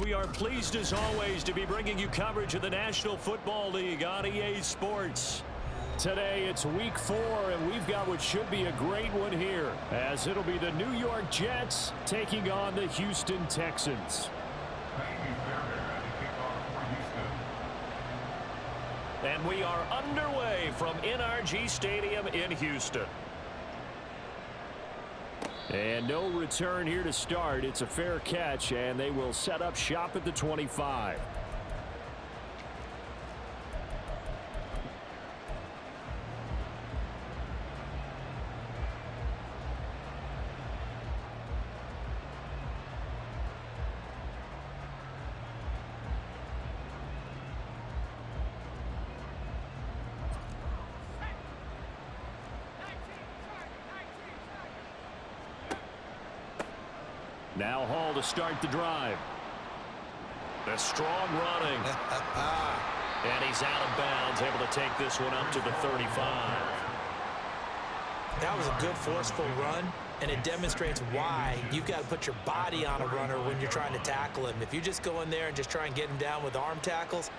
we are pleased as always to be bringing you coverage of the National Football League on EA Sports. Today it's week 4, and we've got what should be a great one here, as it'll be the New York Jets taking on the Houston Texans. And we are underway from NRG Stadium in Houston. And no return here to start. It's a fair catch, and they will set up shop at the 25. Now Hall to start the drive. The strong running. And he's out of bounds, able to take this one up to the 35. That was a good forceful run, and it demonstrates why you've got to put your body on a runner when you're trying to tackle him. If you just go in there and just try and get him down with arm tackles,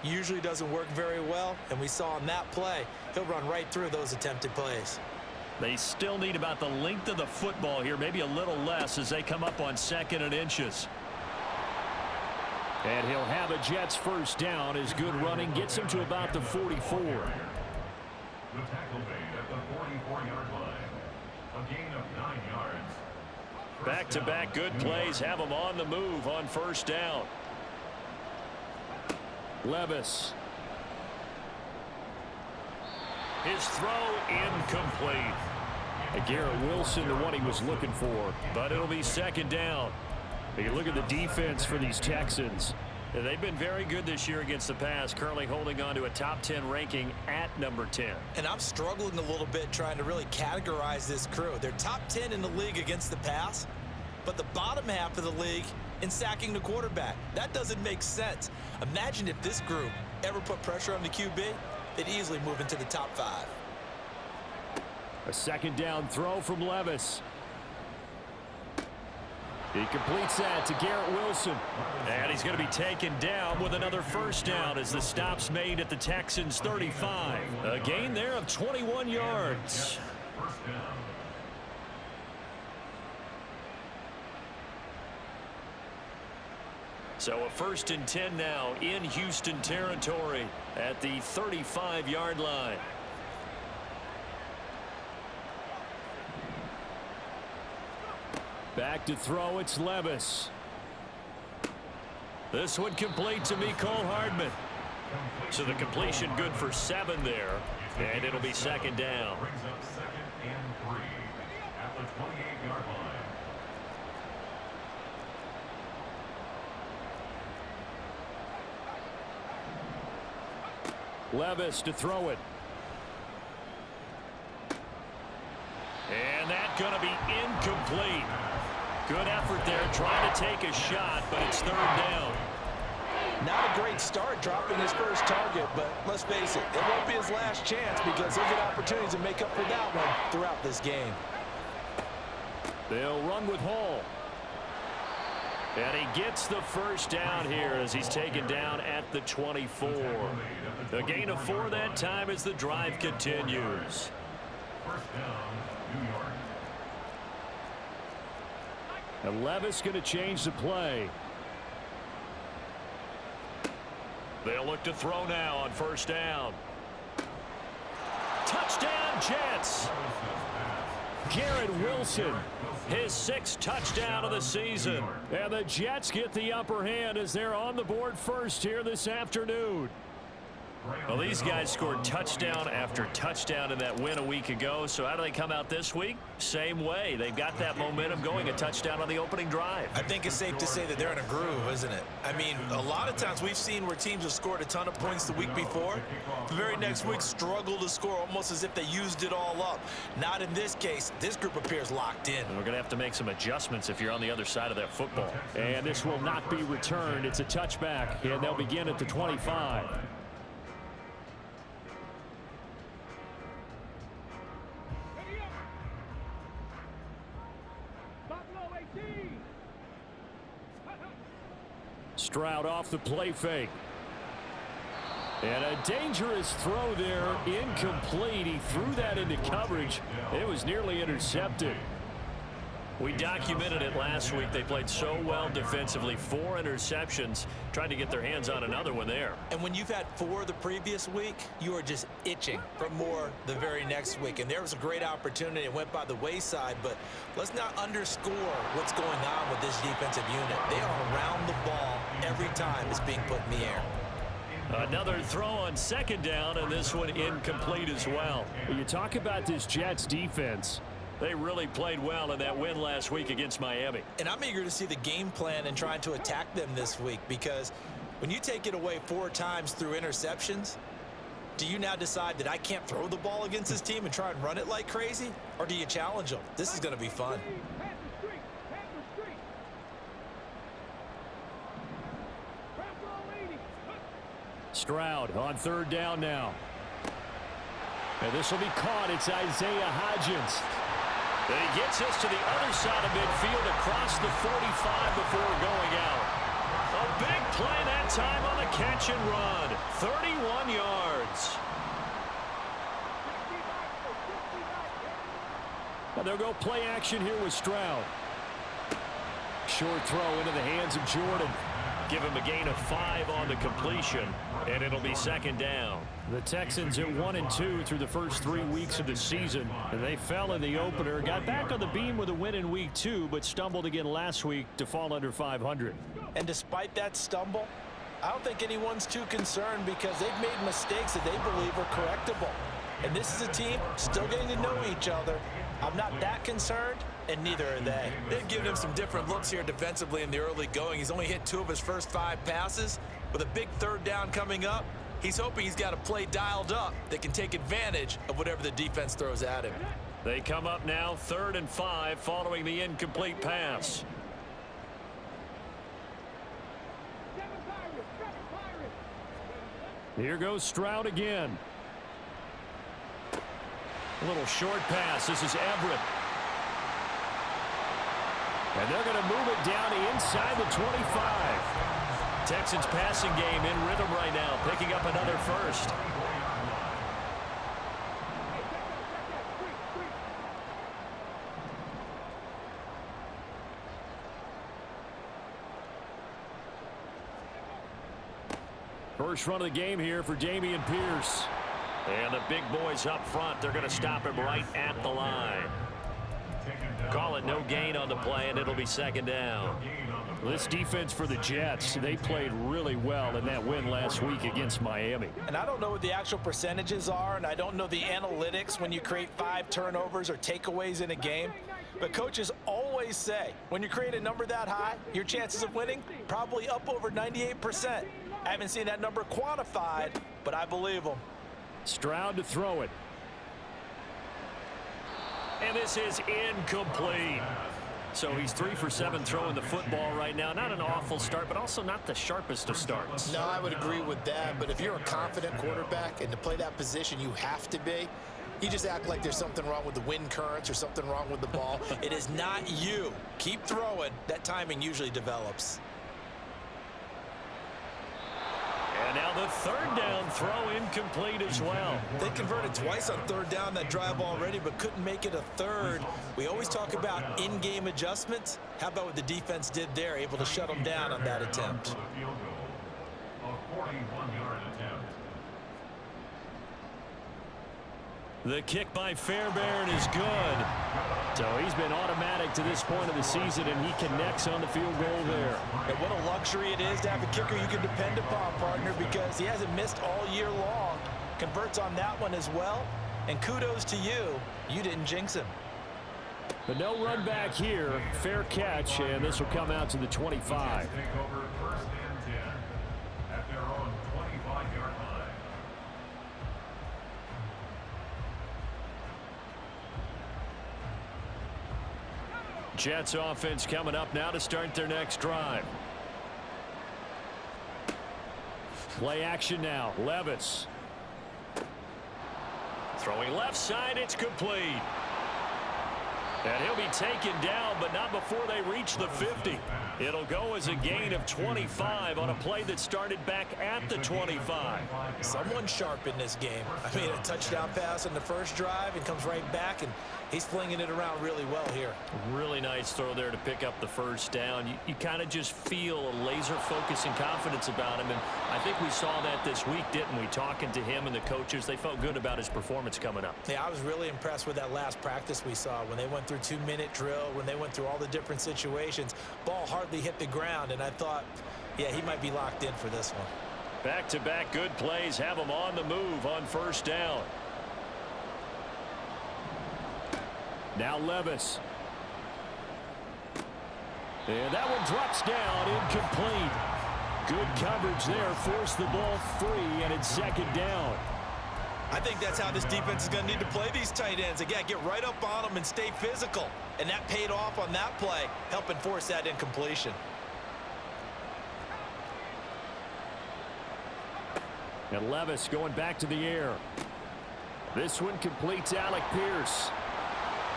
usually doesn't work very well, and we saw in that play, he'll run right through those attempted plays. They still need about the length of the football here, maybe a little less as they come up on 2nd and inches. And he'll have a Jets first down. His good running gets him to about the 44. The tackle made at the 44-yard line. A gain of 9 yards. Back-to-back good plays have him on the move on first down. Levis. His throw incomplete. Garrett Wilson, the one he was looking for, but it'll be 2nd down. You look at the defense for these Texans. They've been very good this year against the pass, currently holding on to a top 10 ranking at number 10. And I'm struggling a little bit trying to really categorize this crew. They're top 10 in the league against the pass, but the bottom half of the league in sacking the quarterback. That doesn't make sense. Imagine if this group ever put pressure on the QB, they'd easily move into the top 5. A 2nd down throw from Levis. He completes that to Garrett Wilson. And he's going to be taken down with another first down as the stop's made at the Texans' 35. A gain there of 21 yards. So a 1st and 10 now in Houston territory at the 35-yard line. Back to throw, it's Levis. This one complete to Mecole Hardman. So the completion good for 7 there, and it'll be 2nd down. Brings up 2nd and 3 at the 28-yard line. Levis to throw it. And that's going to be incomplete. Good effort there, trying to take a shot, but it's 3rd down. Not a great start dropping his first target, but let's face it, it won't be his last chance because he'll get opportunities to make up for that one throughout this game. They'll run with Hall. And he gets the first down here as he's taken down at the 24. A gain of 4 that time as the drive continues. First down, New York. And Levis going to change the play. They'll look to throw now on first down. Touchdown, Jets! Garrett Wilson, his 6th touchdown of the season. And the Jets get the upper hand as they're on the board first here this afternoon. Well, these guys scored touchdown after touchdown in that win a week ago. So how do they come out this week? Same way. They've got that momentum going, a touchdown on the opening drive. I think it's safe to say that they're in a groove, isn't it? I mean, a lot of times we've seen where teams have scored a ton of points the week before. The very next week struggle to score almost as if they used it all up. Not in this case. This group appears locked in. And we're going to have to make some adjustments if you're on the other side of that football. And this will not be returned. It's a touchback, and they'll begin at the 25. Stroud off the play fake. And a dangerous throw there, incomplete. He threw that into coverage. It was nearly intercepted. We documented it last week. They played so well defensively. 4 interceptions, trying to get their hands on another one there. And when you've had 4 the previous week, you are just itching for more the very next week. And there was a great opportunity. It went by the wayside, but let's not underscore what's going on with this defensive unit. They are around the ball every time it's being put in the air. Another throw on second down, and this one incomplete as well. You talk about this Jets defense. They really played well in that win last week against Miami. And I'm eager to see the game plan and trying to attack them this week, because when you take it away 4 times through interceptions, do you now decide that I can't throw the ball against this team and try and run it like crazy? Or do you challenge them? This is going to be fun. Stroud on third down now. And this will be caught. It's Isaiah Hodgins. And he gets us to the other side of midfield across the 45 before going out. A big play that time on the catch and run. 31 yards. And they'll go play action here with Stroud. Short throw into the hands of Jordan. Give him a gain of 5 on the completion, and it'll be second down. The Texans at 1-2 through the first 3 weeks of the season, and they fell in the opener. Got back on the beam with a win in week 2, but stumbled again last week to fall under 500. And despite that stumble, I don't think anyone's too concerned, because they've made mistakes that they believe are correctable. And this is a team still getting to know each other. I'm not that concerned, and neither are they. They've given him some different looks here defensively in the early going. He's only hit 2 of his first 5 passes. With a big third down coming up, he's hoping he's got a play dialed up that can take advantage of whatever the defense throws at him. They come up now 3rd and 5 following the incomplete pass. Here goes Stroud again. A little short pass. This is Everett. And they're going to move it down inside the 25. Texans passing game in rhythm right now, picking up another first. First run of the game here for Dameon Pierce. And the big boys up front, they're going to stop him right at the line. Call it no gain on the play, and it'll be second down. This defense for the Jets, they played really well in that win last week against Miami. And I don't know what the actual percentages are, and I don't know the analytics when you create 5 turnovers or takeaways in a game. But coaches always say, when you create a number that high, your chances of winning probably up over 98%. I haven't seen that number quantified, but I believe them. Stroud to throw it. And this is incomplete. So he's 3 for 7 throwing the football right now. Not an awful start, but also not the sharpest of starts. No, I would agree with that. But if you're a confident quarterback and to play that position, you have to be. You just act like there's something wrong with the wind currents or something wrong with the ball. It is not you. Keep throwing. That timing usually develops. And now the 3rd down throw incomplete as well. They converted twice on 3rd down that drive already, but couldn't make it a 3rd. We always talk about in-game adjustments. How about what the defense did there, able to shut them down on that attempt? A 41-yard attempt. The kick by Fairbairn is good. So he's been automatic to this point of the season, and he connects on the field goal there. And what a luxury it is to have a kicker you can depend upon, partner, because he hasn't missed all year long. Converts on that one as well. And kudos to you. You didn't jinx him. But no run back here. Fair catch, and this will come out to the 25. Take over 1st and 10 at their own 25-yard line. Jets offense coming up now to start their next drive. Play action now. Levis. Throwing left side, it's complete. And he'll be taken down, but not before they reach the 50. It'll go as a gain of 25 on a play that started back at the 25. Someone sharp in this game. I mean, a touchdown pass on the first drive and comes right back, and he's flinging it around really well here. Really nice throw there to pick up the first down. You kind of just feel a laser focus and confidence about him, and I think we saw that this week, didn't we? Talking to him and the coaches, they felt good about his performance coming up. Yeah, I was really impressed with that last practice we saw when they went through 2-minute drill, when they went through all the different situations. Ball hardly hit the ground, and I thought, yeah, he might be locked in for this one. Back-to-back good plays have him on the move on first down. Now Levis. And that one drops down, incomplete. Good coverage there, forced the ball free, and it's second down. I think that's how this defense is going to need to play these tight ends. Again, get right up on them and stay physical. And that paid off on that play, helping force that incompletion. And Levis going back to the air. This one completes Alec Pierce.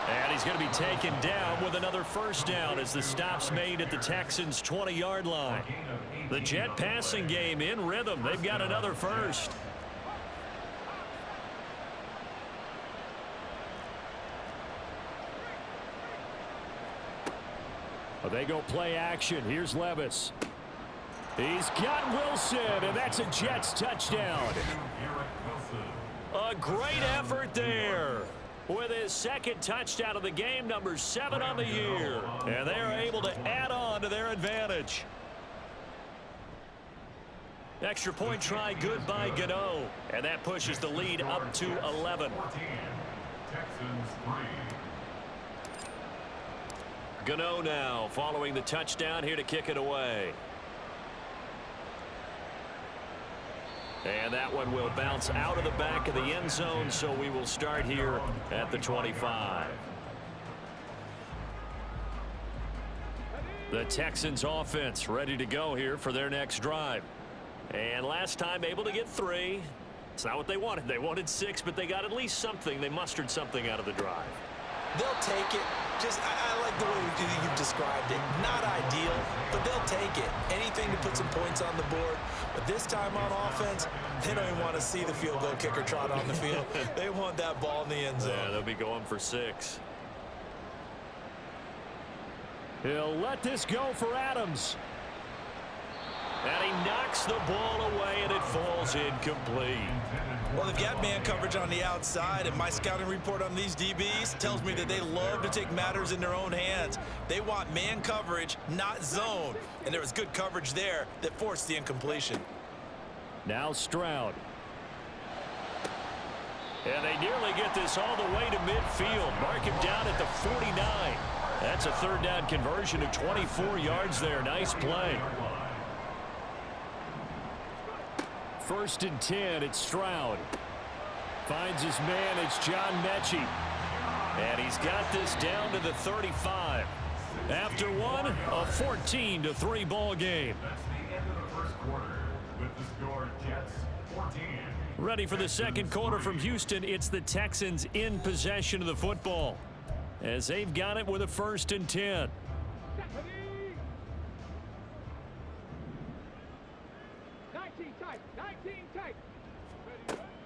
And he's going to be taken down with another first down as the stop's made at the Texans' 20-yard line. The Jet passing game in rhythm. They've got another first. Well, they go play action. Here's Levis. He's got Wilson, and that's a Jets touchdown. A great effort there. With his second touchdown of the game, number 7 on the year. And they're able to add on to their advantage. Extra point try good by Gano. And that pushes the lead up to 11. Texans 3. Gano now following the touchdown here to kick it away. And that one will bounce out of the back of the end zone, so we will start here at the 25. The Texans offense ready to go here for their next drive. And last time able to get 3. It's not what they wanted. They wanted 6, but they got at least something. They mustered something out of the drive. They'll take it. I like the way you've described it. Not ideal, but they'll take it. Anything to put some points on the board. But this time on offense, they don't even want to see the field goal kicker trot on the field. They want that ball in the end zone. Yeah, they'll be going for 6. He'll let this go for Adams. And he knocks the ball away, and it falls incomplete. Well, they've got man coverage on the outside, and my scouting report on these DBs tells me that they love to take matters in their own hands. They want man coverage, not zone. And there was good coverage there that forced the incompletion. Now Stroud. And they nearly get this all the way to midfield. Mark him down at the 49. That's a third down conversion of 24 yards there. Nice play. 1st and 10, it's Stroud. Finds his man, it's John Mechie. And he's got this down to the 35. After one, a 14-3 ball game. That's the end of the first quarter with the score Jets 14. Ready for the second quarter from Houston, it's the Texans in possession of the football. As they've got it with a 1st and 10.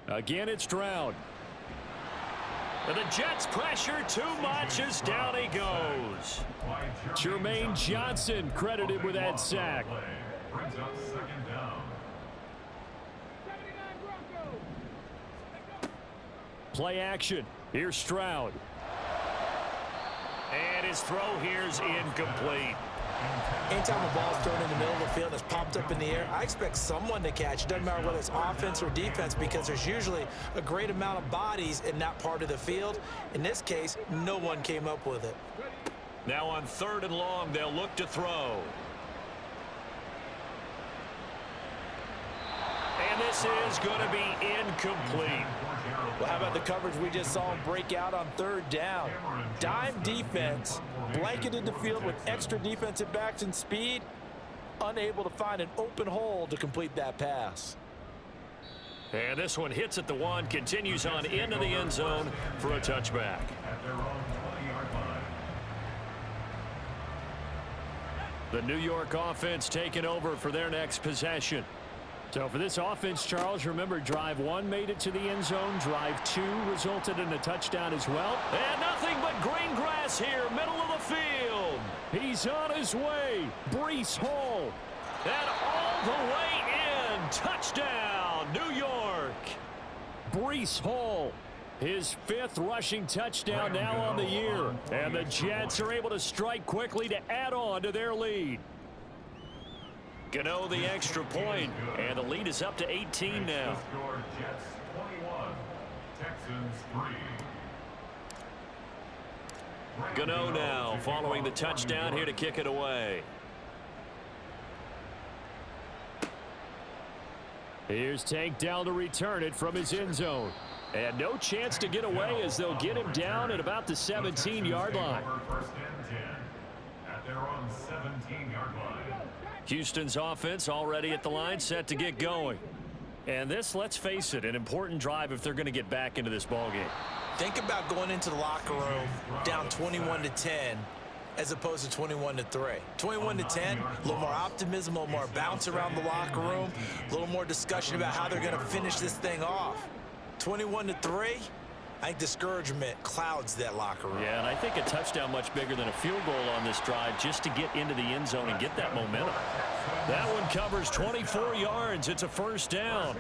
Again, it's Stroud. And the Jets pressure too much as down he goes. Jermaine Johnson credited with that sack. Brings up second down. Play action. Here's Stroud. And his throw here's incomplete. Anytime a ball is thrown in the middle of the field and it's popped up in the air, I expect someone to catch. It doesn't matter whether it's offense or defense, because there's usually a great amount of bodies in that part of the field. In this case, no one came up with it. Now on 3rd and long, they'll look to throw. And this is going to be incomplete. Well, how about the coverage we just saw him break out on 3rd down? Dime defense, blanketed the field with extra defensive backs and speed, unable to find an open hole to complete that pass. And this one hits at the 1, continues on into the end zone for a touchback. At their own 20-yard line. The New York offense taking over for their next possession. So for this offense, Charles, remember drive 1 made it to the end zone. Drive 2 resulted in a touchdown as well. And nothing but green grass here, middle of the field. He's on his way. Breece Hall. And all the way in. Touchdown, New York. Breece Hall. His 5th rushing touchdown now on the year. And the Jets are able to strike quickly to add on to their lead. Gano the extra point, and the lead is up to 18 now. Jets 21, Texans 3. Gano now following the touchdown here to kick it away. Here's Tank down to return it from his end zone. And no chance to get away as they'll get him down at about the 17-yard line. First and 10 at their own 17-yard line. Houston's offense already at the line, set to get going. And this, let's face it, an important drive if they're going to get back into this ballgame. Think about going into the locker room down 21-10 as opposed to 21-3. 21-10, a little more optimism, a little more bounce around the locker room, a little more discussion about how they're going to finish this thing off. 21-3, I think discouragement clouds that locker room. Yeah, and I think a touchdown much bigger than a field goal on this drive just to get into the end zone and get that momentum. That one covers 24 yards. It's a first down.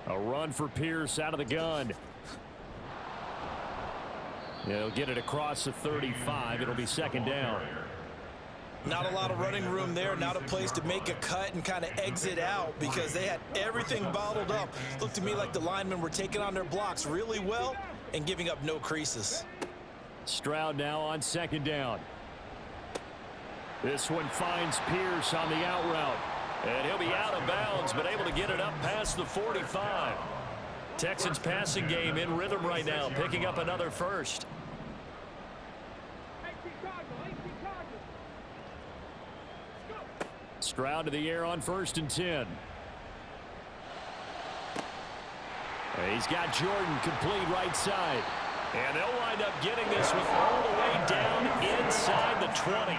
A run for Pierce out of the gun. He'll get it across the 35. It'll be second down. Not a lot of running room there, not a place to make a cut and kind of exit out because they had everything bottled up. Looked to me like the linemen were taking on their blocks really well and giving up no creases. Stroud now on second down. This one finds Pierce on the out route. And he'll be out of bounds, but able to get it up past the 45. Texans passing game in rhythm right now, picking up another first. Stroud to the air on 1st and 10. He's got Jordan complete right side. And they'll wind up getting this one all the way down inside the 20.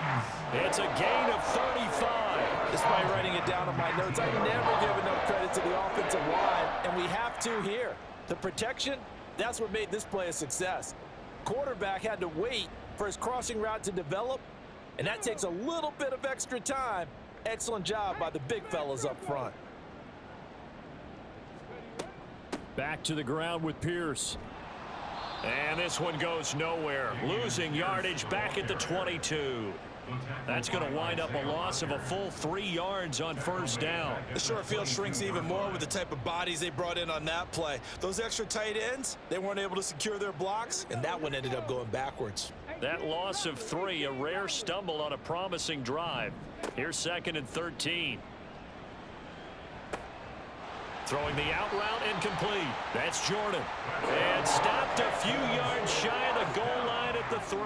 It's a gain of 35. Despite writing it down on my notes, I never give enough credit to the offensive line, and we have to here. The protection, that's what made this play a success. Quarterback had to wait for his crossing route to develop, and that takes a little bit of extra time. Excellent job by the big fellas up front. Back to the ground with Pierce. And this one goes nowhere. Losing yardage back at the 22. That's going to wind up a loss of a full 3 yards on first down. The short field shrinks even more with the type of bodies they brought in on that play. Those extra tight ends, they weren't able to secure their blocks, and that one ended up going backwards. That loss of 3, a rare stumble on a promising drive. Here's 2nd and 13. Throwing the out route incomplete. That's Jordan. And stopped a few yards shy of the goal line at the 3.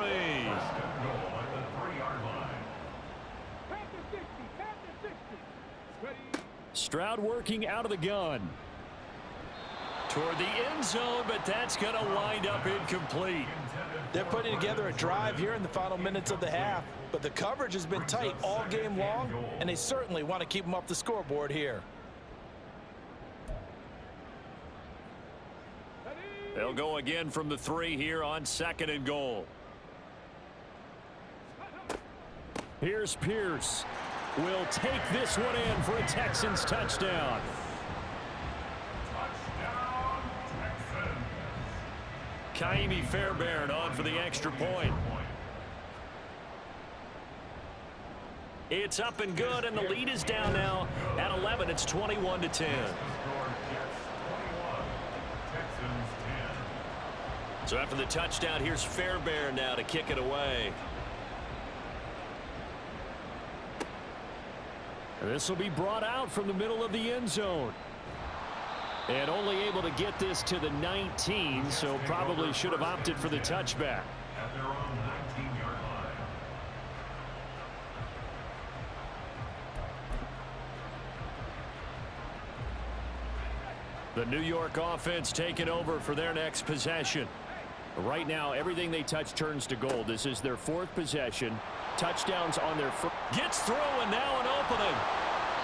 Stroud working out of the gun. Toward the end zone, but that's going to wind up incomplete. They're putting together a drive here in the final minutes of the half, but the coverage has been tight all game long, and they certainly want to keep them off the scoreboard here. They'll go again from the 3 here on 2nd and goal. Here's Pierce. Will take this one in for a Texans touchdown. Touchdown, Texans. Kaimi Fairbairn on for the extra point. It's up and good, and the lead is down now at 11. It's 21-10. So after the touchdown, here's Fairbairn now to kick it away. This will be brought out from the middle of the end zone. And only able to get this to the 19, so probably should have opted for the touchback. At their own 19-yard line. The New York offense taking over for their next possession. Right now, everything they touch turns to gold. This is their 4th possession. Touchdowns on their first. Gets through, and now an opening.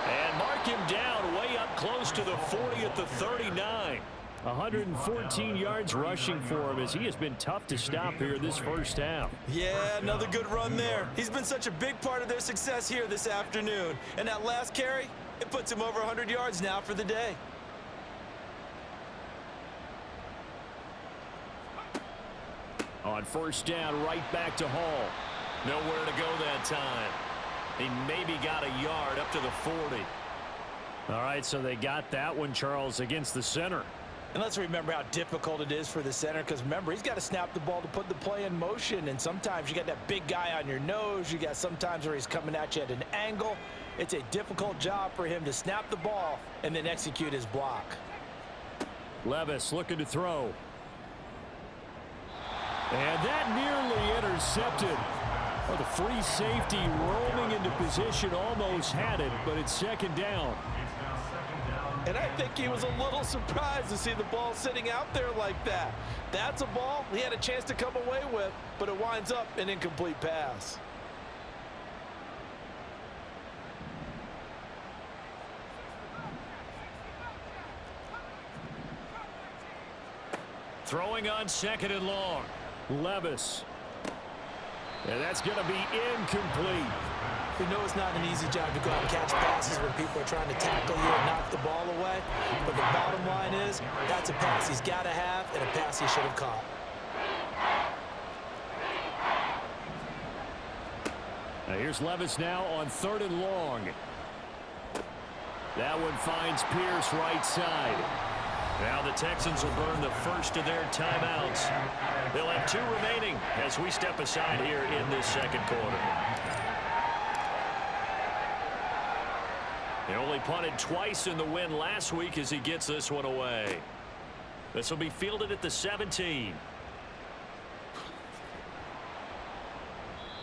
And mark him down way up close to the 40 at the 39. 114 yards rushing for him as he has been tough to stop here this first half. Yeah, another good run there. He's been such a big part of their success here this afternoon. And that last carry, it puts him over 100 yards now for the day. On first down, right back to Hall. Nowhere to go that time. He maybe got a yard up to the 40. All right, so they got that one, Charles, against the center. And let's remember how difficult it is for the center, because remember, he's got to snap the ball to put the play in motion, and sometimes you got that big guy on your nose. You got sometimes where he's coming at you at an angle. It's a difficult job for him to snap the ball and then execute his block. Levis looking to throw. And that nearly intercepted. Oh, the free safety roaming into position almost had it, but it's second down. And I think he was a little surprised to see the ball sitting out there like that. That's a ball he had a chance to come away with, but it winds up an incomplete pass. Throwing on second and long. Levis. And that's going to be incomplete. We know it's not an easy job to go out and catch passes when people are trying to tackle you and knock the ball away. But the bottom line is, that's a pass he's got to have and a pass he should have caught. Now here's Levis now on third and long. That one finds Pierce right side. Now the Texans will burn the first of their timeouts. They'll have 2 remaining as we step aside here in this second quarter. He only punted twice in the win last week as he gets this one away. This will be fielded at the 17.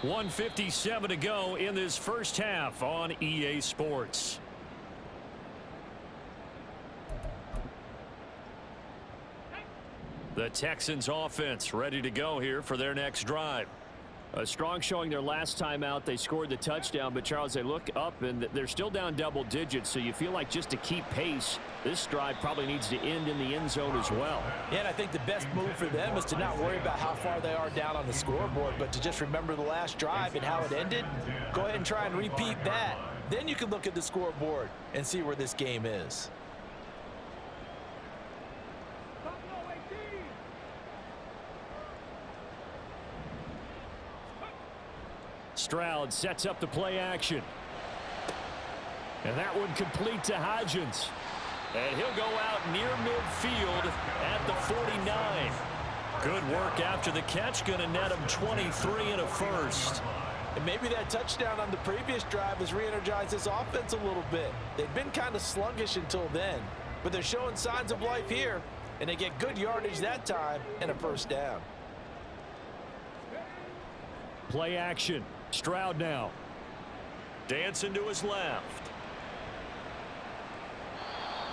1:57 to go in this first half on EA Sports. The Texans offense ready to go here for their next drive. A strong showing their last time out. They scored the touchdown, but Charles, they look up and they're still down double digits, so you feel like just to keep pace, this drive probably needs to end in the end zone as well. Yeah, and I think the best move for them is to not worry about how far they are down on the scoreboard, but to just remember the last drive and how it ended. Go ahead and try and repeat that. Then you can look at the scoreboard and see where this game is. Stroud sets up the play action. And that one complete to Hodgins. And he'll go out near midfield at the 49. Good work after the catch. Going to net him 23 and a first. And maybe that touchdown on the previous drive has re-energized this offense a little bit. They've been kind of sluggish until then, but they're showing signs of life here, and they get good yardage that time and a first down. Play action. Stroud now. Dancing to his left.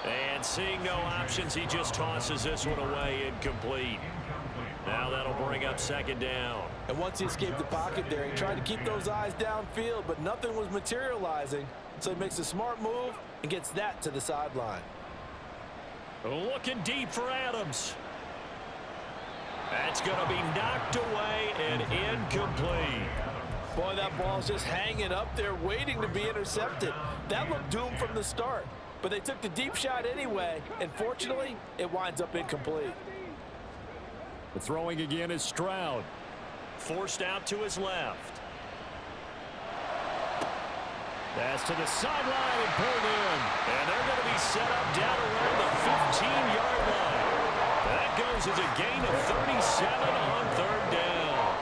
And seeing no options, he just tosses this one away, incomplete. Now that'll bring up second down. And once he escaped the pocket there, he tried to keep those eyes downfield, but nothing was materializing. So he makes a smart move and gets that to the sideline. Looking deep for Adams. That's going to be knocked away and incomplete. Boy, that ball's just hanging up there waiting to be intercepted. That looked doomed from the start, but they took the deep shot anyway, and fortunately, it winds up incomplete. The throwing again is Stroud. Forced out to his left. That's to the sideline and pulled in. And they're going to be set up down around the 15-yard line. That goes as a gain of 37 on third down.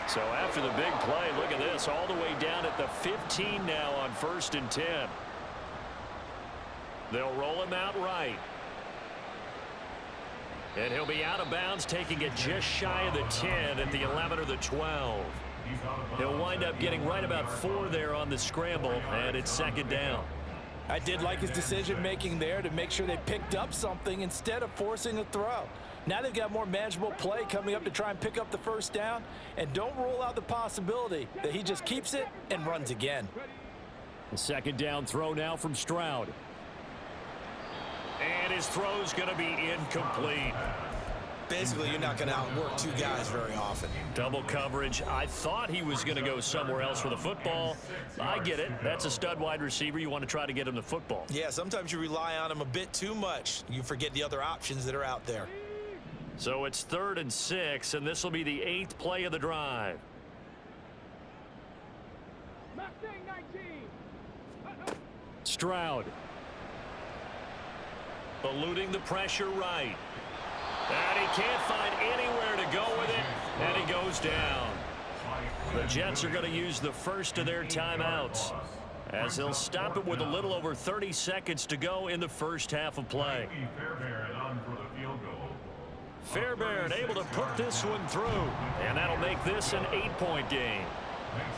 So after the big play, look at this, all the way down at the 15 now on 1st and 10. They'll roll him out right. And he'll be out of bounds, taking it just shy of the 10 at the 11 or the 12. He'll wind up getting right about 4 there on the scramble, and it's second down. I did like his decision-making there to make sure they picked up something instead of forcing a throw. Now they've got more manageable play coming up to try and pick up the first down. And don't rule out the possibility that he just keeps it and runs again. The second down throw now from Stroud. And his throw's going to be incomplete. Basically, you're not going to outwork two guys very often. Double coverage. I thought he was going to go somewhere else for the football. I get it. That's a stud wide receiver. You want to try to get him the football. Yeah, sometimes you rely on him a bit too much. You forget the other options that are out there. So it's 3rd and 6, and this will be the 8th play of the drive. Stroud. Eluding the pressure right. And he can't find anywhere to go with it, and he goes down. The Jets are going to use the first of their timeouts, as they'll stop it with a little over 30 seconds to go in the first half of play. Fairbairn able to put this one through, and that'll make this an 8-point game.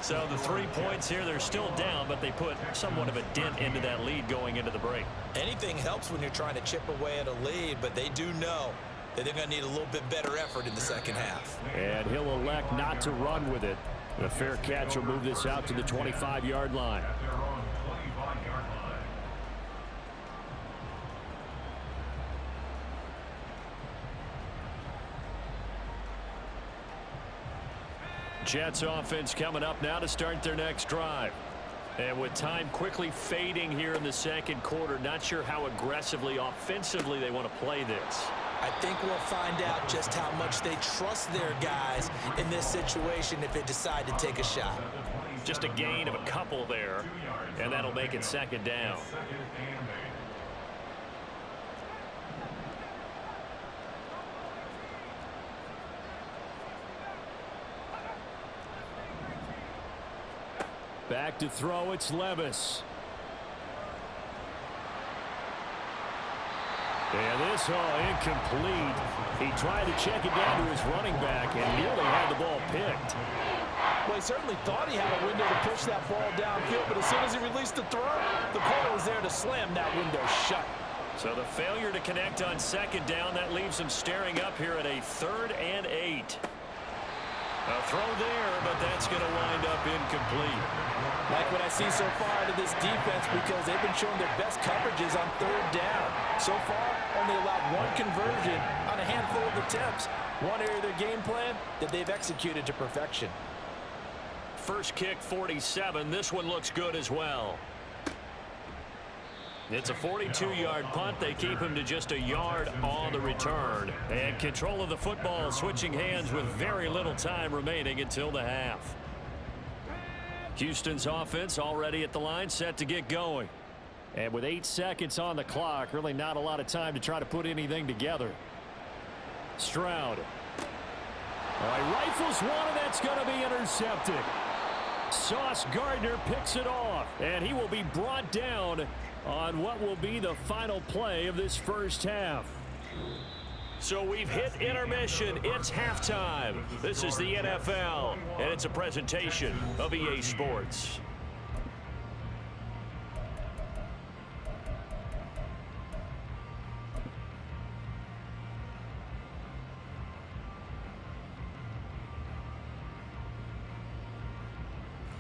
So the 3 points here, they're still down, but they put somewhat of a dent into that lead going into the break. Anything helps when you're trying to chip away at a lead, but they do know that they're going to need a little bit better effort in the second half. And he'll elect not to run with it. The fair catch will move this out to the 25-yard line. Jets offense coming up now to start their next drive. And with time quickly fading here in the second quarter, not sure how aggressively offensively they want to play this. I think we'll find out just how much they trust their guys in this situation if they decide to take a shot. Just a gain of a couple there, and that'll make it second down. Back to throw, it's Levis. And this incomplete. He tried to check it down to his running back and nearly had the ball picked. Well, he certainly thought he had a window to push that ball downfield, but as soon as he released the throw, the corner was there to slam that window shut. So the failure to connect on second down, that leaves him staring up here at a 3rd and 8. A throw there, but that's going to wind up incomplete. Like what I see so far out of this defense, because they've been showing their best coverages on 3rd down. So far, only allowed 1 conversion on a handful of attempts. One area of their game plan that they've executed to perfection. First kick, 47. This one looks good as well. It's a 42-yard punt. They keep him to just a yard on the return. And control of the football switching hands with very little time remaining until the half. Houston's offense already at the line, set to get going. And with 8 seconds on the clock, really not a lot of time to try to put anything together. Stroud. All right, rifles one, and that's going to be intercepted. Sauce Gardner picks it off, and he will be brought down on what will be the final play of this first half. So we've hit intermission. It's halftime. This is the NFL, and it's a presentation of EA Sports.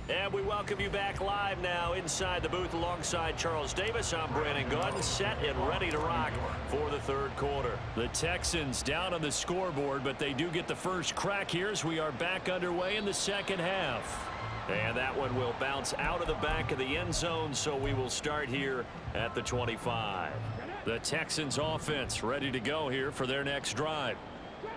And we welcome you back live now inside the booth alongside Charles Davis. I'm Brandon Gaudin, set and ready to rock for the third quarter. The Texans down on the scoreboard, but they do get the first crack here as we are back underway in the second half. And that one will bounce out of the back of the end zone, so we will start here at the 25. The Texans offense ready to go here for their next drive.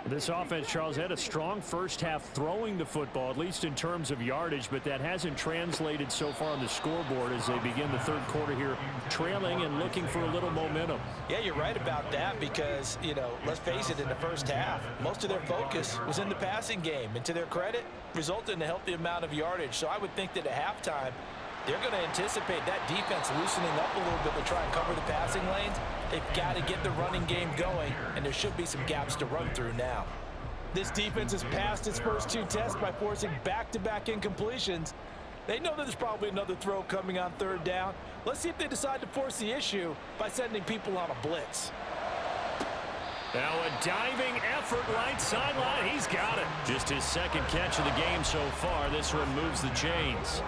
This offense, Charles, had a strong first half throwing the football, at least in terms of yardage, but that hasn't translated so far on the scoreboard as they begin the third quarter here, trailing and looking for a little momentum. Yeah, you're right about that because, you know, let's face it, in the first half, most of their focus was in the passing game, and to their credit, resulted in a healthy amount of yardage. So I would think that at halftime, they're going to anticipate that defense loosening up a little bit to try and cover the passing lanes. They've got to get the running game going, and there should be some gaps to run through now. This defense has passed its first 2 tests by forcing back-to-back incompletions. They know that there's probably another throw coming on third down. Let's see if they decide to force the issue by sending people on a blitz. Now a diving effort right sideline. He's got it. Just his second catch of the game so far. This one moves the chains.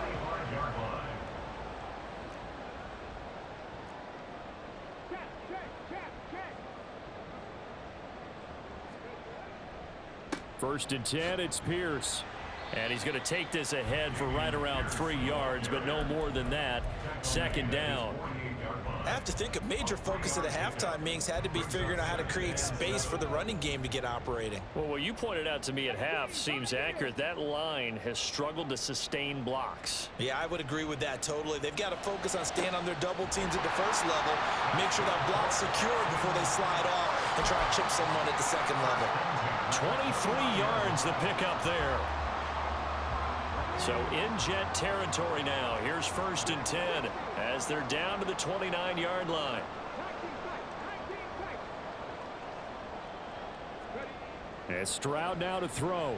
First and 10, it's Pierce. And he's going to take this ahead for right around 3 yards, but no more than that. Second down. I have to think a major focus of the halftime meetings had to be figuring out how to create space for the running game to get operating. Well, what you pointed out to me at half seems accurate. That line has struggled to sustain blocks. Yeah, I would agree with that totally. They've got to focus on staying on their double teams at the first level, make sure that block's secured before they slide off and try to chip someone at the second level. 23 yards the pickup there. So in Jet territory now. Here's first and 10 as they're down to the 29-yard line. And Stroud now to throw.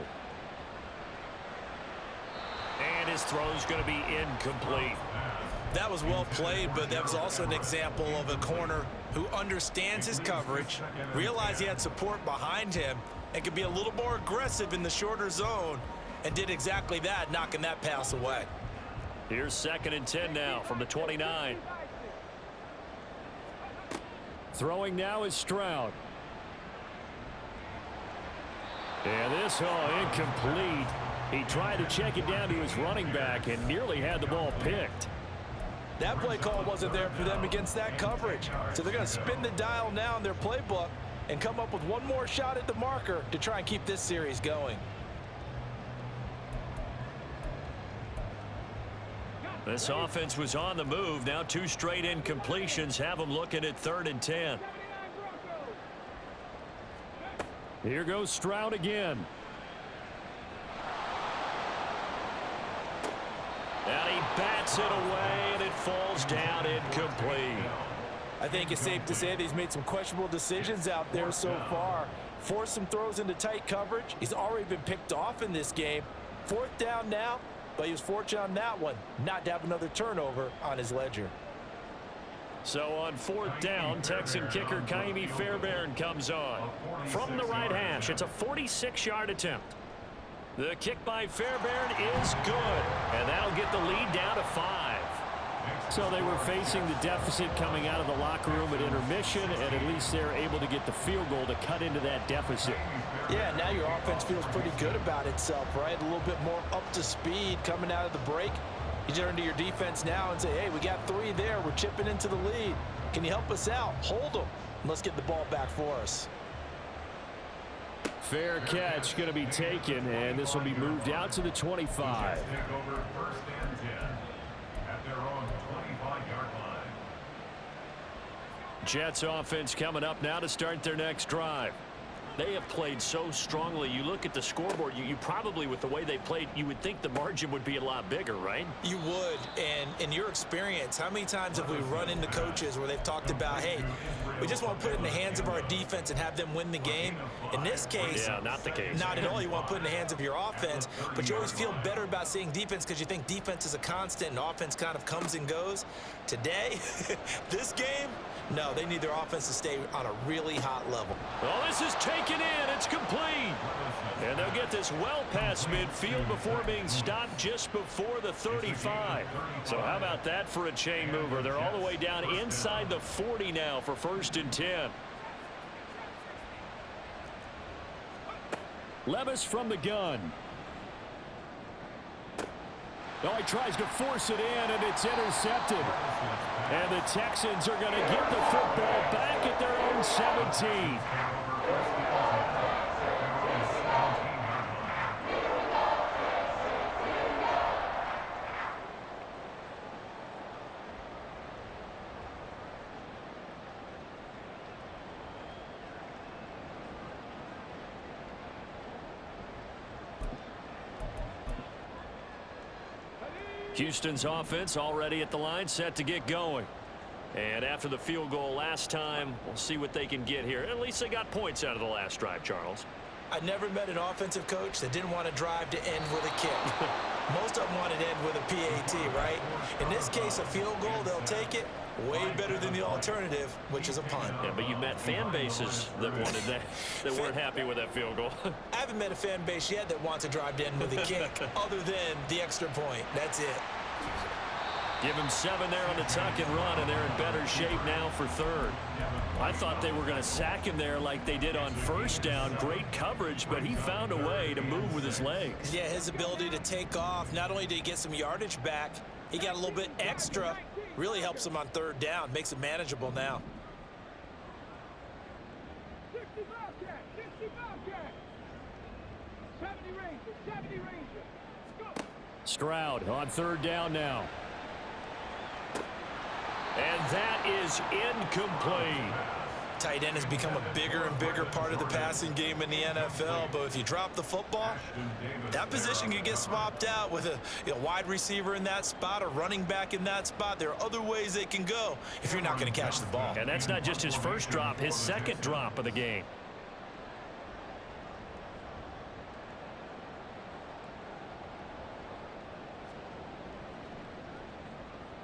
And his throw's going to be incomplete. That was well played, but that was also an example of a corner who understands his coverage, realized he had support behind him, and could be a little more aggressive in the shorter zone, and did exactly that, knocking that pass away. Here's second and 10 now from the 29. Throwing now is Stroud. And this, incomplete. He tried to check it down to his running back and nearly had the ball picked. That play call wasn't there for them against that coverage. So they're going to spin the dial now in their playbook and come up with one more shot at the marker to try and keep this series going. This offense was on the move. Now 2 straight incompletions have them looking at 3rd and 10. Here goes Stroud again. And he bats it away, and it falls down incomplete. I think it's safe to say that he's made some questionable decisions out there so far. Forced some throws into tight coverage. He's already been picked off in this game. 4th down now. But he was fortunate on that one not to have another turnover on his ledger. So on 4th down, Texan kicker Kaimi Fairbairn comes on. From the right hash, it's a 46-yard attempt. The kick by Fairbairn is good, and that'll get the lead down to 5. So they were facing the deficit coming out of the locker room at intermission, and at least they're able to get the field goal to cut into that deficit. Yeah, now your offense feels pretty good about itself, right? A little bit more up to speed coming out of the break. You turn to your defense now and say, hey, we got 3 there. We're chipping into the lead. Can you help us out? Hold them. And let's get the ball back for us. Fair catch going to be taken, and this will be moved out to the 25. Jets offense coming up now to start their next drive. They have played so strongly. You look at the scoreboard, you probably, with the way they played, you would think the margin would be a lot bigger, right? You would. And in your experience, how many times have we run into coaches where they've talked about, hey, we just want to put it in the hands of our defense and have them win the game? In this case, yeah, not the case. Not at all. You want to put it in the hands of your offense, but you always feel better about seeing defense because you think defense is a constant and offense kind of comes and goes. Today, this game, no, they need their offense to stay on a really hot level. Well, this is taken in. It's complete. And they'll get this well past midfield before being stopped just before the 35. So how about that for a chain mover? They're all the way down inside the 40 now for 1st and 10. Levis from the gun. Oh, he tries to force it in, and it's intercepted. And the Texans are going to get the football back at their own 17. Houston's offense already at the line, set to get going. And after the field goal last time, we'll see what they can get here. At least they got points out of the last drive, Charles. I never met an offensive coach that didn't want to drive to end with a kick. Most of them wanted to end with a PAT, right? In this case, a field goal, they'll take it. Way better than the alternative, which is a punt. Yeah, but you've met fan bases that wanted that weren't happy with that field goal. I haven't met a fan base yet that wants to drive in with a kick other than the extra point. That's it. Give him 7 there on the tuck and run, and they're in better shape now for third. I thought they were going to sack him there like they did on first down. Great coverage, but he found a way to move with his legs. Yeah, his ability to take off, not only did he get some yardage back, he got a little bit extra. Really helps him on third down, makes it manageable now. Stroud on third down now. And that is incomplete. Tight end has become a bigger and bigger part of the passing game in the NFL, but if you drop the football, that position can get swapped out with a wide receiver in that spot, a running back in that spot. There are other ways they can go if you're not going to catch the ball. And that's not just his first drop, his second drop of the game.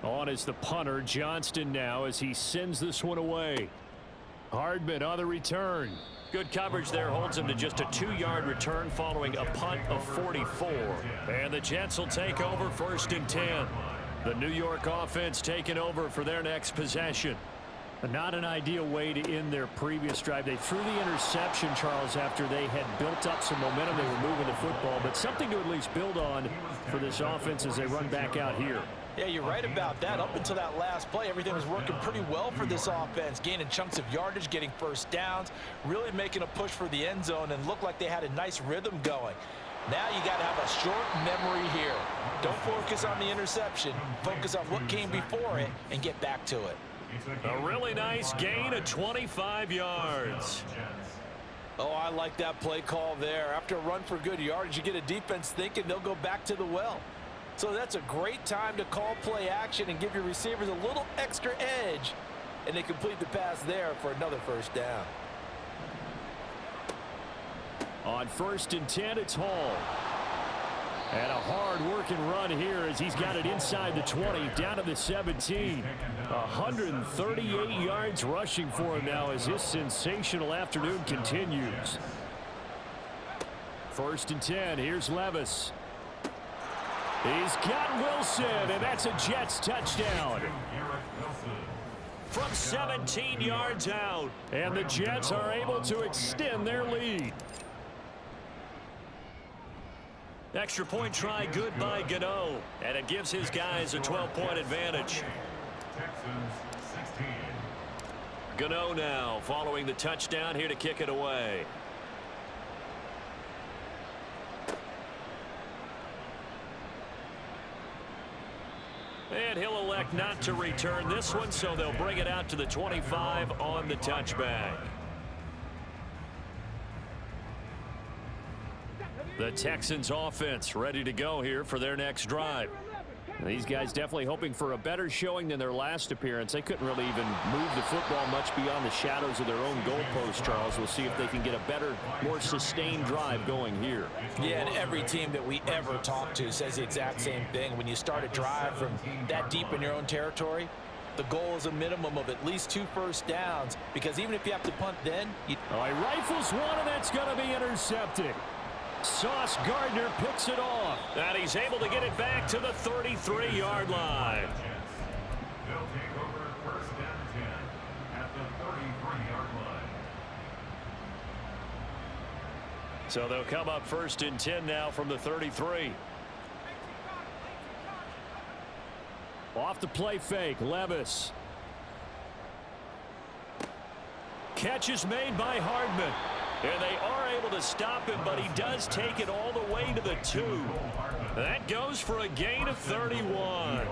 On is the punter, Johnston now, as he sends this one away. Hardman on the return. Good coverage there, holds him to just a 2-yard return following a punt of 44. And the Jets will take over 1st and 10. The New York offense taking over for their next possession. Not an ideal way to end their previous drive. They threw the interception, Charles, after they had built up some momentum. They were moving the football, but something to at least build on for this offense as they run back out here. Yeah, you're right about that. Up until that last play, everything was working pretty well for this offense, gaining chunks of yardage, getting first downs, really making a push for the end zone, and looked like they had a nice rhythm going. Now you got to have a short memory here. Don't focus on the interception. Focus on what came before it and get back to it. A really nice gain of 25 yards. Oh, I like that play call there. After a run for good yardage, you get a defense thinking they'll go back to the well. So that's a great time to call play action and give your receivers a little extra edge. And they complete the pass there for another first down. On 1st and 10, it's Hall. And a hard-working run here as he's got it inside the 20, down to the 17. 138 yards rushing for him now as this sensational afternoon continues. 1st and 10, here's Levis. He's got Wilson, and that's a Jets touchdown. From 17 yards out, and the Jets are able to extend their lead. Extra point try good by Gano, and it gives his guys a 12-point advantage. Texans 16. Gano now following the touchdown here to kick it away. And he'll elect not to return this one, so they'll bring it out to the 25 on the touchback. The Texans offense ready to go here for their next drive. These guys definitely hoping for a better showing than their last appearance. They couldn't really even move the football much beyond the shadows of their own goalpost, Charles. We'll see if they can get a better, more sustained drive going here. Yeah, and every team that we ever talk to says the exact same thing. When you start a drive from that deep in your own territory, the goal is a minimum of at least 2 first downs, because even if you have to punt then... He rifles one, and that's going to be intercepted. Sauce Gardner picks it off, and he's able to get it back to the 33-yard line. They'll take over 1st and 10 at the 33-yard line. So they'll come up 1st and 10 now from the 33. Off the play fake, Levis. Catch is made by Hardman. And they are able to stop him, but he does take it all the way to the 2. That goes for a gain of 31.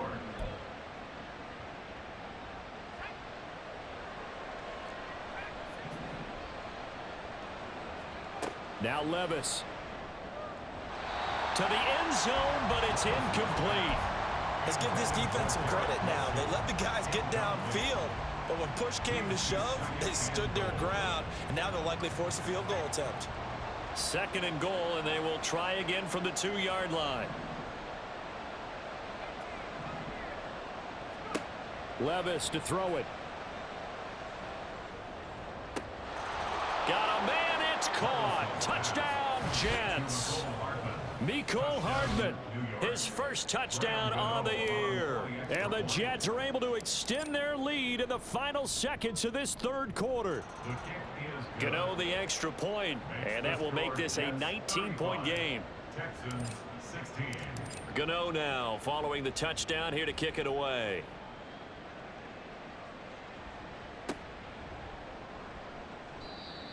Now Levis. To the end zone, but it's incomplete. Let's give this defense some credit now. They let the guys get downfield. But when push came to shove, they stood their ground, and now they'll likely force a field goal attempt. 2nd and goal, and they will try again from the 2-yard line. Levis to throw it. Got a man, it's caught. Touchdown, Jets. Mecole Hardman, his first touchdown on the year. And the Jets are able to extend their lead in the final seconds of this third quarter. Gano the extra point, and that will make this a 19-point game. Texans 16. Gano now following the touchdown here to kick it away.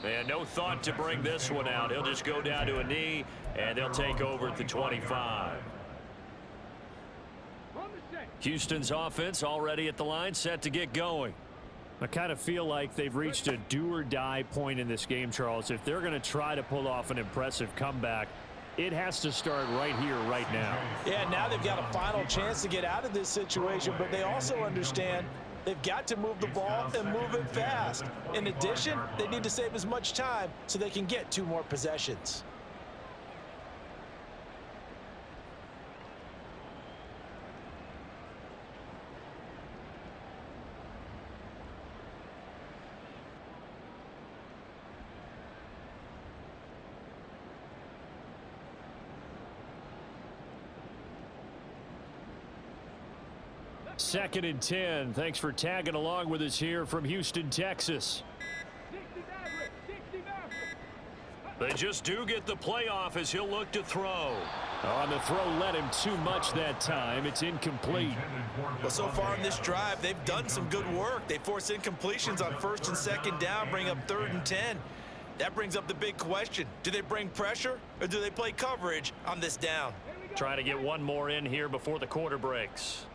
And no thought to bring this one out. He'll just go down to a knee, and they'll take over at the 25. Houston's offense already at the line, set to get going. I kind of feel like they've reached a do-or-die point in this game, Charles. If they're going to try to pull off an impressive comeback, it has to start right here, right now. Yeah, now they've got a final chance to get out of this situation, but they also understand they've got to move the ball and move it fast. In addition, they need to save as much time so they can get 2 more possessions. Second and 10. Thanks for tagging along with us here from Houston, Texas. They just do get the playoff as he'll look to throw. On the throw, led him too much that time. It's incomplete. Well, so far in this drive, they've done some good work. They force incompletions on 1st and 2nd down, bring up 3rd and 10. That brings up the big question. Do they bring pressure or do they play coverage on this down? Trying to get one more in here before the quarter breaks.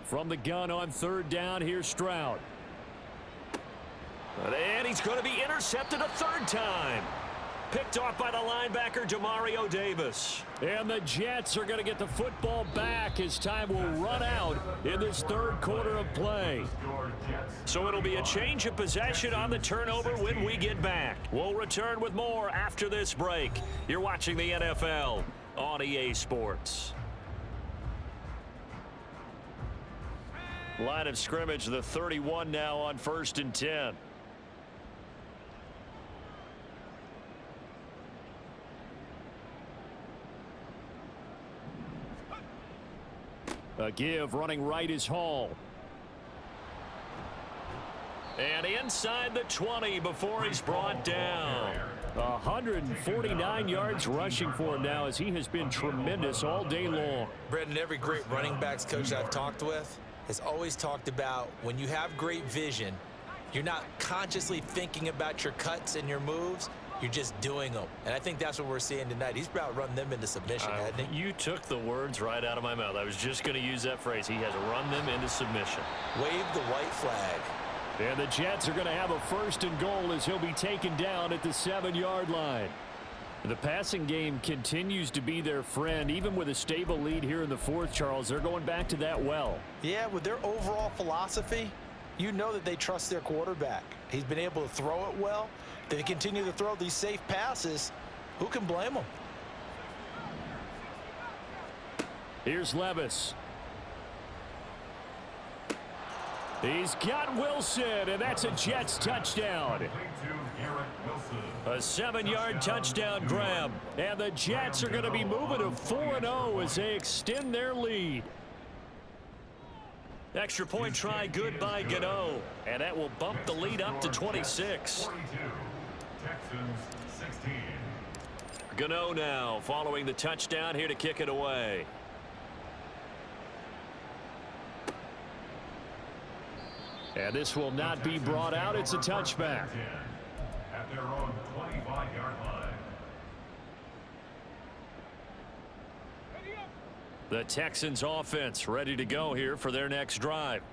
From the gun on 3rd down, here's Stroud. And he's going to be intercepted a 3rd time. Picked off by the linebacker, Demario Davis. And the Jets are going to get the football back as time will run out in this 3rd quarter of play. So it'll be a change of possession on the turnover when we get back. We'll return with more after this break. You're watching the NFL on EA Sports. Line of scrimmage, the 31 now on 1st and 10. A give, running right is Hall. And inside the 20 before he's brought down. 149 yards rushing for him now as he has been tremendous all day long. Brendan, every great running backs coach I've talked with has always talked about when you have great vision, you're not consciously thinking about your cuts and your moves. You're just doing them. And I think that's what we're seeing tonight. He's about to run them into submission, hasn't he? You took the words right out of my mouth. I was just going to use that phrase. He has run them into submission. Wave the white flag. And the Jets are going to have a 1st and goal as he'll be taken down at the 7-yard line. The passing game continues to be their friend. Even with a stable lead here in the 4th, Charles, they're going back to that well. Yeah, with their overall philosophy, you know that they trust their quarterback. He's been able to throw it well. They continue to throw these safe passes. Who can blame them? Here's Levis. He's got Wilson, and that's a Jets touchdown. A 7-yard touchdown grab. And the Jets are going to be moving to 4-0 as they extend their lead. Extra point try good by Gano. And that will bump the lead up to 26. Texans 16. Gano now following the touchdown here to kick it away. And this will not be brought out. It's a touchback. At their own 25-yard line. The Texans offense ready to go here for their next drive.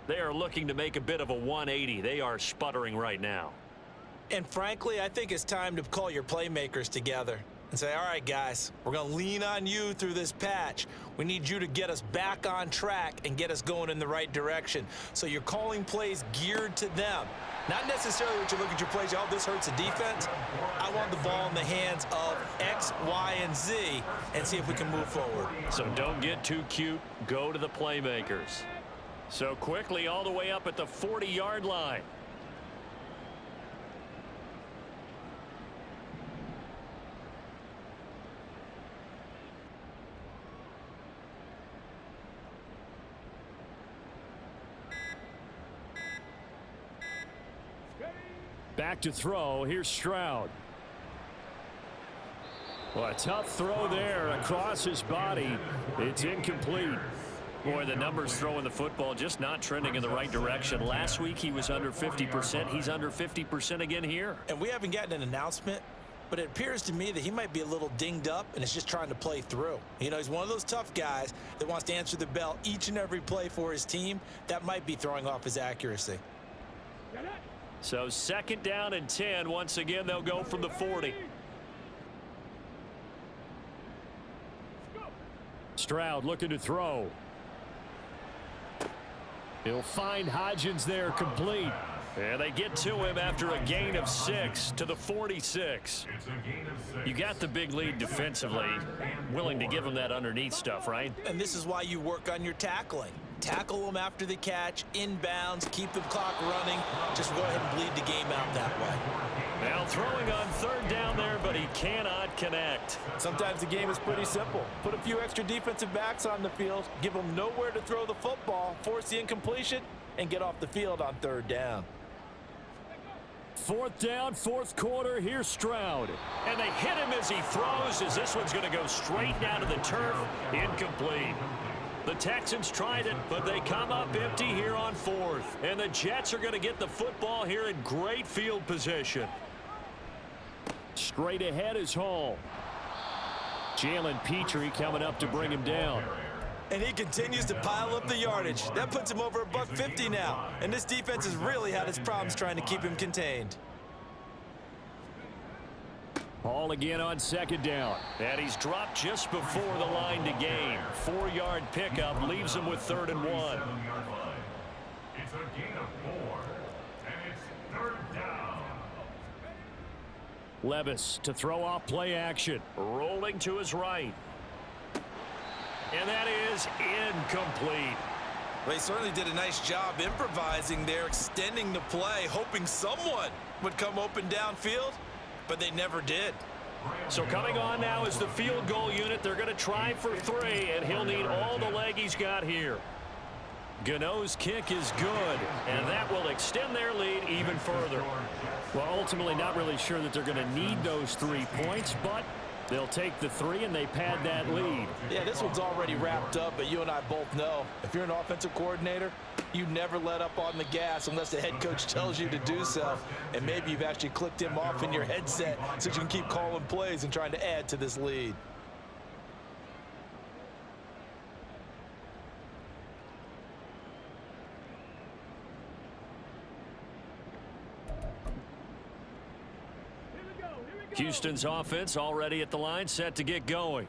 They are looking to make a bit of a 180. They are sputtering right now. And frankly, I think it's time to call your playmakers together and say, all right, guys, we're going to lean on you through this patch. We need you to get us back on track and get us going in the right direction. So you're calling plays geared to them. Not necessarily what you look at your plays, oh, this hurts the defense. I want the ball in the hands of X, Y, and Z and see if we can move forward. So don't get too cute. Go to the playmakers. So quickly all the way up at the 40-yard line. Back to throw. Here's Stroud. Well, a tough throw there across his body. It's incomplete. Boy, the numbers throwing the football just not trending in the right direction. Last week he was under 50%. He's under 50% again here. And we haven't gotten an announcement, but it appears to me that he might be a little dinged up and is just trying to play through. You know, he's one of those tough guys that wants to answer the bell each and every play for his team. That might be throwing off his accuracy. So 2nd down and 10. Once again, they'll go from the 40. Stroud looking to throw. He'll find Hodgins there complete. And they get to him after a gain of 6 to the 46. You got the big lead defensively. Willing to give him that underneath stuff, right? And this is why you work on your tackling. Tackle them after the catch, inbounds, keep the clock running. Just go ahead and bleed the game out that way. Now throwing on 3rd down there, but he cannot connect. Sometimes the game is pretty simple. Put a few extra defensive backs on the field, give them nowhere to throw the football, force the incompletion, and get off the field on 3rd down. 4th down, 4th quarter. Here's Stroud. And they hit him as he throws, as this one's going to go straight down to the turf. Incomplete. The Texans tried it, but they come up empty here on 4th. And the Jets are going to get the football here in great field position. Straight ahead is Hall. Jalen Petrie coming up to bring him down. And he continues to pile up the yardage. That puts him over $150 now. And this defense has really had its problems trying to keep him contained. Hall again on 2nd down. And he's dropped just before the line to gain. 4-yard pickup leaves him with 3rd and 1. It's a gain of 4, and it's 3rd down. Levis to throw off play action. Rolling to his right. And that is incomplete. Well, he certainly did a nice job improvising there, extending the play, hoping someone would come open downfield, but they never did. So coming on now is the field goal unit. They're going to try for 3, and he'll need all the leg he's got here. Gano's kick is good, and that will extend their lead even further. Well, ultimately not really sure that they're going to need those 3 points, but they'll take the 3 and they pad that lead. Yeah, this one's already wrapped up, but you and I both know if you're an offensive coordinator, you never let up on the gas unless the head coach tells you to do so. And maybe you've actually clicked him off in your headset so you can keep calling plays and trying to add to this lead. Houston's offense already at the line, set to get going.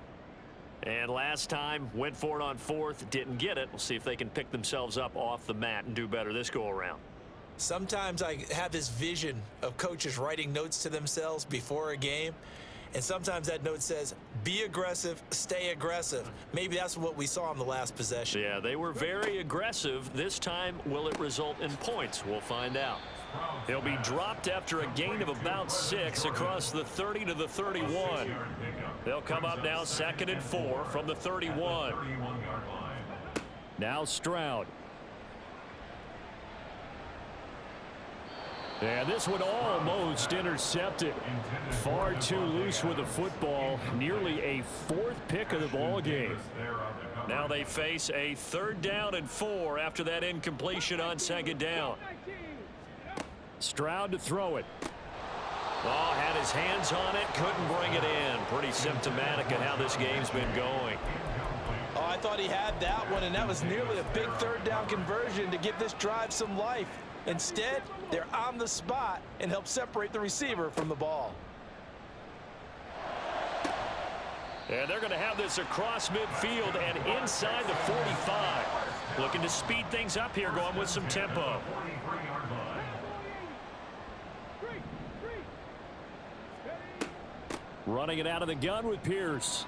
And last time, went for it on 4th, didn't get it. We'll see if they can pick themselves up off the mat and do better this go-around. Sometimes I have this vision of coaches writing notes to themselves before a game, and sometimes that note says, be aggressive, stay aggressive. Maybe that's what we saw in the last possession. Yeah, they were very aggressive. This time, will it result in points? We'll find out. He'll be dropped after a gain of about 6 across the 30 to the 31. They'll come up now 2nd and 4 from the 31. Now Stroud. And this one almost intercepted. Far too loose with the football. Nearly a 4th pick of the ball game. Now they face a 3rd down and 4 after that incompletion on 2nd down. Stroud to throw it. Oh, had his hands on it, couldn't bring it in. Pretty symptomatic of how this game's been going. Oh, I thought he had that one, and that was nearly a big 3rd down conversion to give this drive some life. Instead, they're on the spot and help separate the receiver from the ball. And they're going to have this across midfield and inside the 45. Looking to speed things up here, going with some tempo. Running it out of the gun with Pierce.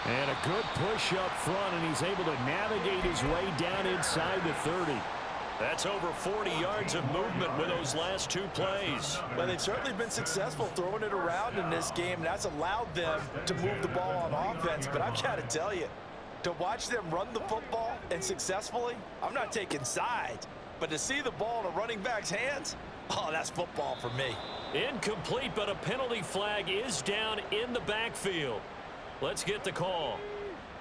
And a good push up front, and he's able to navigate his way down inside the 30. That's over 40 yards of movement with those last two plays. Well, they've certainly been successful throwing it around in this game, and that's allowed them to move the ball on offense. But I've got to tell you, to watch them run the football and successfully, I'm not taking sides, but to see the ball in a running back's hands, oh, that's football for me. Incomplete, but a penalty flag is down in the backfield. Let's get the call.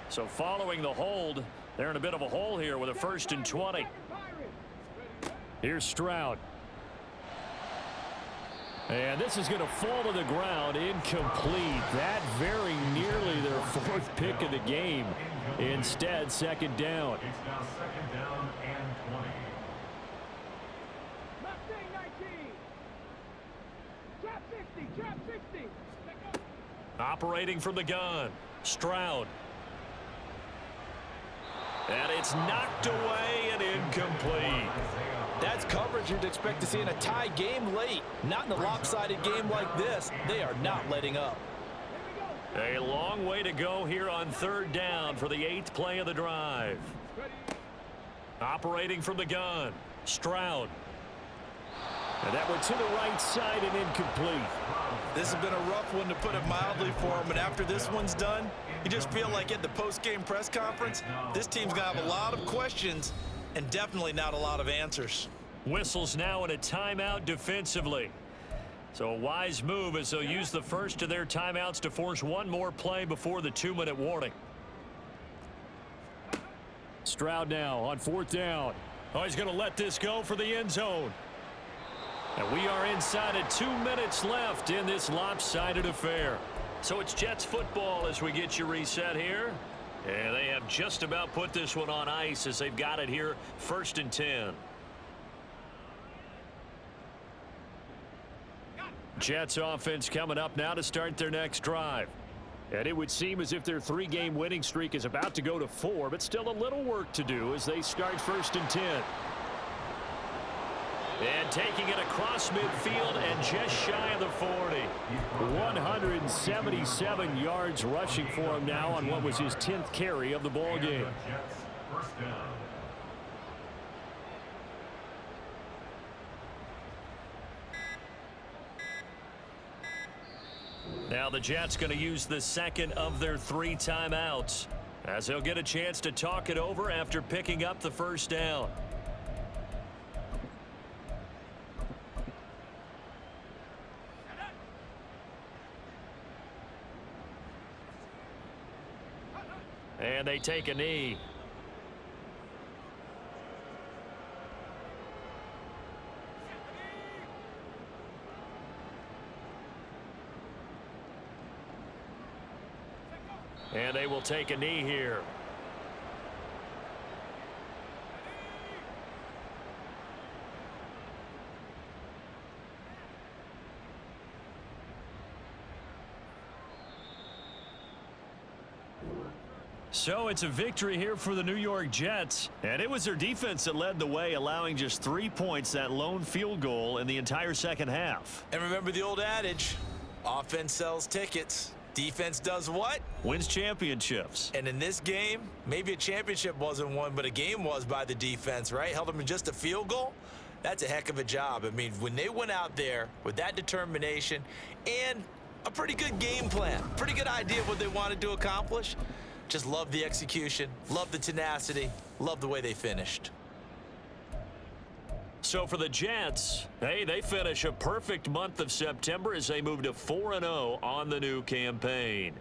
So following the hold, they're in a bit of a hole here with a 1st and 20. Here's Stroud. And this is going to fall to the ground, incomplete. That very nearly their 4th pick of the game. Instead, 2nd down. It's now 2nd down and 20. Trap 60. Operating from the gun, Stroud. And it's knocked away and incomplete. That's coverage you'd expect to see in a tie game late. Not in a lopsided game like this. They are not letting up. A long way to go here on 3rd down for the 8th play of the drive. Operating from the gun, Stroud. And that went to the right side and incomplete. This has been a rough one, to put it mildly, for him. And after this one's done, you just feel like at the post-game press conference, this team's going to have a lot of questions and definitely not a lot of answers. Whistles now in a timeout defensively. So a wise move as they'll use the first of their timeouts to force one more play before the 2-minute warning. Stroud now on 4th down. Oh, he's going to let this go for the end zone. And we are inside of 2 minutes left in this lopsided affair. So it's Jets football as we get you reset here. And they have just about put this one on ice as they've got it here, 1st and 10. Jets offense coming up now to start their next drive. And it would seem as if their 3-game winning streak is about to go to 4, but still a little work to do as they start 1st and 10. And taking it across midfield and just shy of the 40. 177 yards rushing for him now on what was his 10th carry of the ball game. Jets, 1st down. Now the Jets going to use the 2nd of their 3 timeouts as they'll get a chance to talk it over after picking up the 1st down. And they take a knee. And they will take a knee here. So it's a victory here for the New York Jets. And it was their defense that led the way, allowing just 3 points, that lone field goal in the entire 2nd half. And remember the old adage, offense sells tickets. Defense does what? Wins championships. And in this game, maybe a championship wasn't won, but a game was by the defense, right? Held them in just a field goal. That's a heck of a job. I mean, when they went out there with that determination and a pretty good game plan, pretty good idea of what they wanted to accomplish, just love the execution, love the tenacity, love the way they finished. So for the Jets, hey, they finish a perfect month of September as they move to 4-0 on the new campaign.